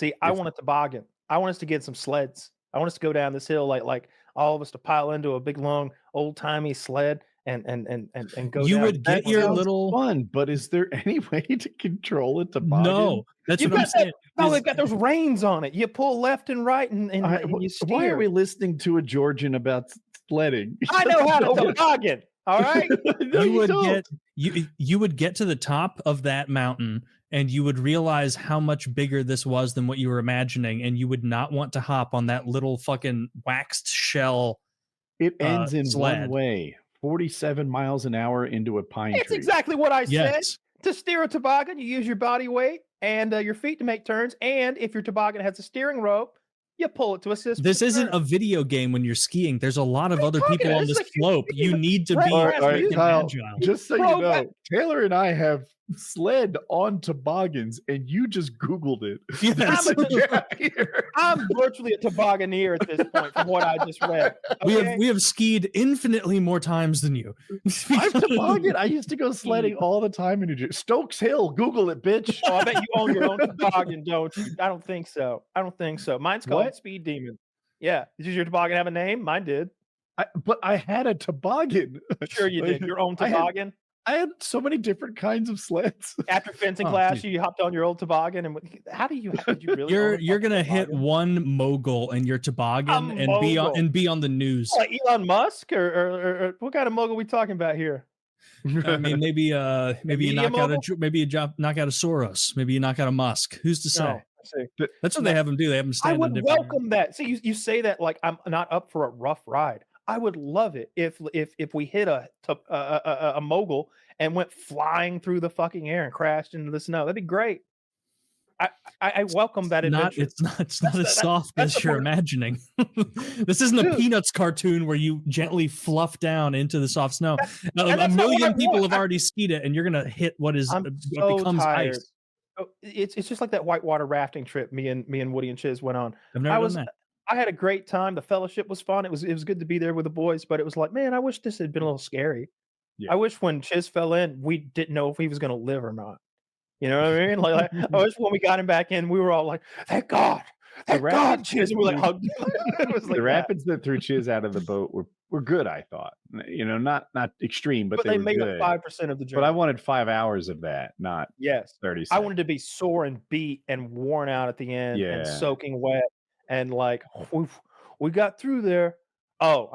See, I want a toboggan. I want us to get some sleds. I want us to go down this hill, like all of us to pile into a big, long, old timey sled and go You down. would get your little fun, but is there any way to control a toboggan? No, that's what I'm saying. No, they've got those reins on it. You pull left and right, and you steer. Why are we listening to a Georgian about sledding? I know how to toboggan. All right. No, you would get to the top of that mountain, and you would realize how much bigger this was than what you were imagining, and you would not want to hop on that little fucking waxed shell. It ends in sled. one way, 47 miles an hour into a pine tree. It's exactly what I said. To steer a toboggan, you use your body weight and your feet to make turns. And if your toboggan has a steering rope, you pull it to assist. This isn't a video game when you're skiing. There's a lot of other people on this slope. You need to be Kyle, agile. just so you know, Taylor and I have sled on toboggans, and you just Googled it. Yes. I'm virtually a tobogganeer at this point from what I just read. Okay? We have skied infinitely more times than you. I'm toboggan. I used to go sledding all the time in New Jersey. Stokes Hill. Google it, bitch. Oh, I bet you own your own toboggan, don't you? I don't think so. Mine's called Speed Demon. Yeah. Does your toboggan have a name? Mine did. But I had a toboggan. Sure you did. Your own toboggan? I had so many different kinds of sleds. After fencing class, you hopped on your old toboggan, and how did you really? You're gonna hit one mogul in your toboggan and be on the news. Like Elon Musk or what kind of mogul are we talking about here? I mean, maybe you knock out a Soros. Maybe you knock out a Musk. Who's to say? No, that's what they have them do. They have them stand. I would welcome that. See, you say that like I'm not up for a rough ride. I would love it if we hit a mogul and went flying through the fucking air and crashed into the snow. That'd be great. I welcome that adventure. It's not as soft as you're imagining. This isn't a Peanuts cartoon where you gently fluff down into the soft snow. A million people have already skied it, and you're gonna hit what becomes ice. It's just like that whitewater rafting trip me and Woody and Chiz went on. I've never done that. I had a great time. The fellowship was fun. It was good to be there with the boys, but it was like, man, I wish this had been a little scary. Yeah. I wish when Chiz fell in, we didn't know if he was going to live or not. You know what I mean? Like I wish when we got him back in, we were all like, thank God, Chiz. And we're like, hugged. It was like the rapids that threw Chiz out of the boat were good. I thought, not extreme, but they made good. up 5% of the journey. But I wanted 5 hours of that, not 30 seconds. I wanted to be sore and beat and worn out at the end and soaking wet. And like we got through there. Oh,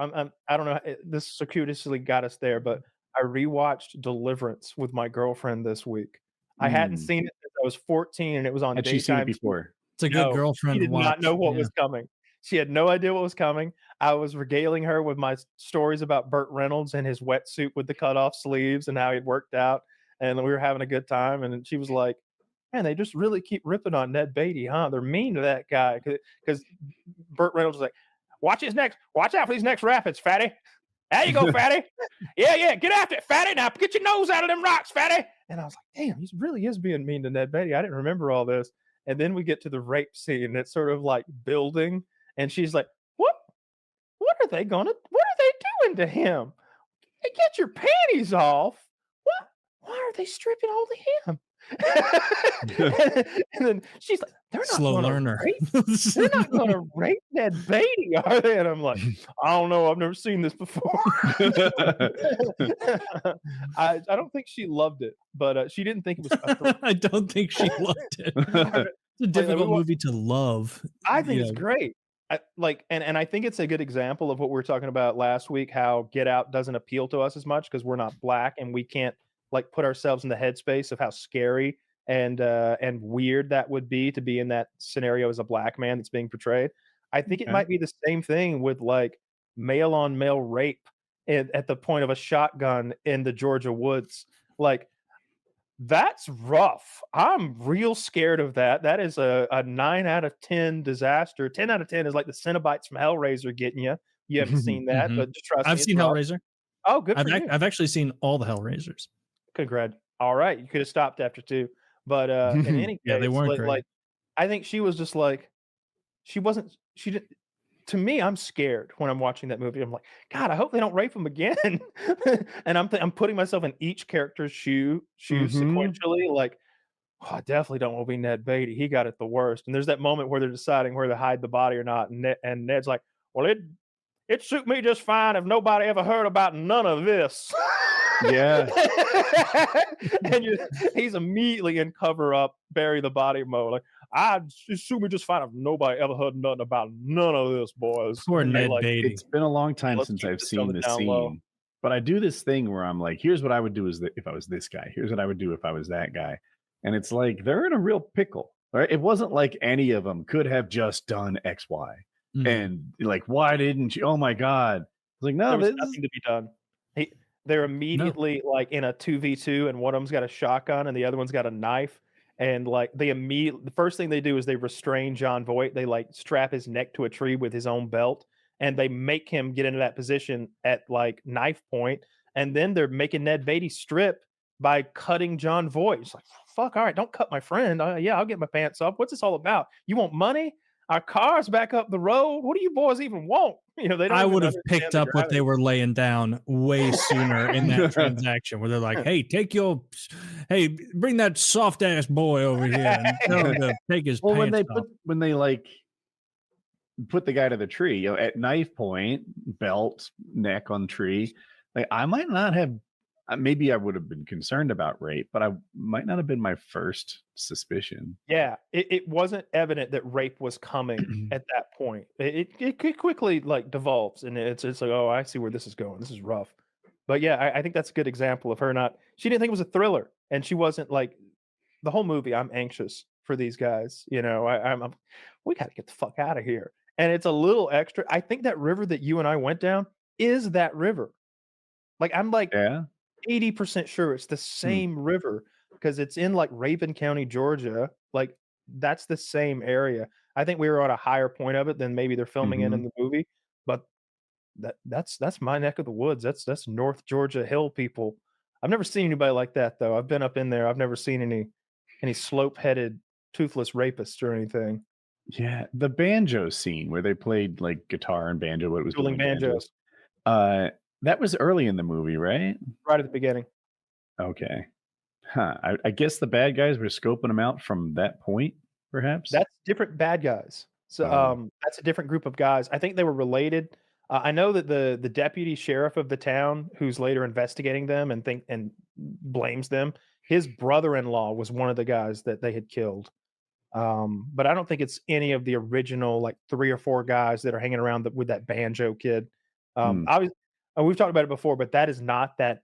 I don't know. This circuitously got us there, but I rewatched Deliverance with my girlfriend this week. I hadn't seen it since I was 14, and it was on daytime. Had she seen it before? It's a good girlfriend. She did not know what was coming. She had no idea what was coming. I was regaling her with my stories about Burt Reynolds and his wetsuit with the cut off sleeves and how he'd worked out, and we were having a good time. And she was like, man, they just really keep ripping on Ned Beatty, huh? They're mean to that guy because Burt Reynolds was like, watch out for these next rapids, fatty. There you go, fatty. Yeah, get after it, fatty. Now get your nose out of them rocks, fatty. And I was like, damn, he really is being mean to Ned Beatty. I didn't remember all this. And then we get to the rape scene, and it's sort of like building, and she's like, what are they doing to him? Hey, get your panties off. What? Why are they stripping all to him? and then she's like, they're not slow learner. They're not going to rape Ned Beatty, are they? And I'm like, I don't know. I've never seen this before. I don't think she loved it, but she didn't think it was. I don't think she loved it. It's a difficult movie to love. I think it's great. And I think it's a good example of what we were talking about last week, how Get Out doesn't appeal to us as much because we're not black and we can't like put ourselves in the headspace of how scary and weird that would be to be in that scenario as a black man that's being portrayed. I think it might be the same thing with like male on male rape at the point of a shotgun in the Georgia woods. Like that's rough. I'm real scared of that. That is a 9 out of 10 disaster. 10 out of 10 is like the Cenobites from Hellraiser getting you. You haven't seen that, but just trust me. I've seen Hellraiser. Oh, good for you. I've actually seen all the Hellraisers. Congrats. All right. You could have stopped after 2. But in any case, they weren't great. Like I think she was just like, she didn't. To me, I'm scared when I'm watching that movie. I'm like, God, I hope they don't rape him again. And I'm putting myself in each character's shoes sequentially. Like, Oh, I definitely don't want to be Ned Beatty. He got it the worst. And there's that moment where they're deciding where to hide the body or not, and Ned's like, "Well, it suit me just fine if nobody ever heard about none of this." Yeah. And he's immediately in cover up, bury the body mode. Like, it suit me just fine if nobody ever heard nothing about none of this, boys. Poor And Ned like, Beatty. It's been a long time let's since keep I've this on seen the this down low. scene, but I do this thing where I'm like, here's what I would do if I was this guy. Here's what I would do if I was that guy. And it's like they're in a real pickle, right? It wasn't like any of them could have just done X, Y. And like, why didn't you? Oh my God. It's like, no, There was this nothing to be done. They're immediately like in a 2v2, and one of them's got a shotgun and the other one's got a knife. And like the first thing they do is they restrain John Voight. They like strap his neck to a tree with his own belt, and they make him get into that position at like knife point. And then they're making Ned Beatty strip by cutting John Voight. It's like, fuck, all right, don't cut my friend. Yeah, I'll get my pants off. What's this all about? You want money? Our car's back up the road. What do you boys even want? You know, they don't. I even would have understand picked the up what they gravity. were laying down way sooner in that transaction, where they're like, "Hey, bring that soft ass boy over here and tell him to take his well, pants off." when they like put the guy to the tree, you know, at knife point, belt, neck on tree, like I might not have. Maybe I would have been concerned about rape, but I might not have been my first suspicion. Yeah, it wasn't evident that rape was coming at that point. It quickly like devolves, and it's like, oh, I see where this is going. This is rough. But yeah, I think that's a good example of her not. She didn't think it was a thriller, and she wasn't like the whole movie. I'm anxious for these guys. You know, I'm we got to get the fuck out of here. And it's a little extra. I think that river that you and I went down is that river. Like I'm like Yeah. 80% sure it's the same river because it's in like Raven County, Georgia. Like that's the same area. I think we were at a higher point of it than maybe they're filming in the movie, but that's my neck of the woods. That's North Georgia hill people. I've never seen anybody like that though. I've been up in there. I've never seen any slope-headed toothless rapists or anything. Yeah, the banjo scene where they played like guitar and banjo, what it was Dueling doing banjos that was early in the movie, right? right at the beginning. Okay. Huh. I guess the bad guys were scoping them out from that point, perhaps? That's different bad guys. So, that's a different group of guys. I think they were related. I know that the deputy sheriff of the town, who's later investigating them and blames them, his brother-in-law was one of the guys that they had killed. But I don't think it's any of the original like 3 or 4 guys that are hanging around with that banjo kid. We've talked about it before, but that is not that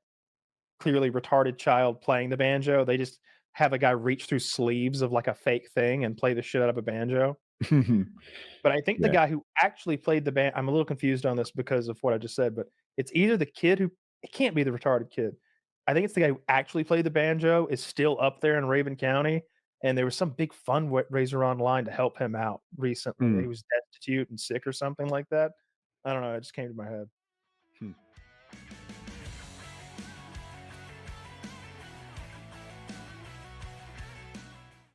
clearly retarded child playing the banjo. They just have a guy reach through sleeves of like a fake thing and play the shit out of a banjo. But I think the Yeah. guy who actually played the band, I'm a little confused on this because of what I just said, but it's either the kid who, it can't be the retarded kid. I think it's the guy who actually played the banjo is still up there in Raven County. And there was some big fundraiser online to help him out recently. He was destitute and sick or something like that. I don't know. It just came to my head.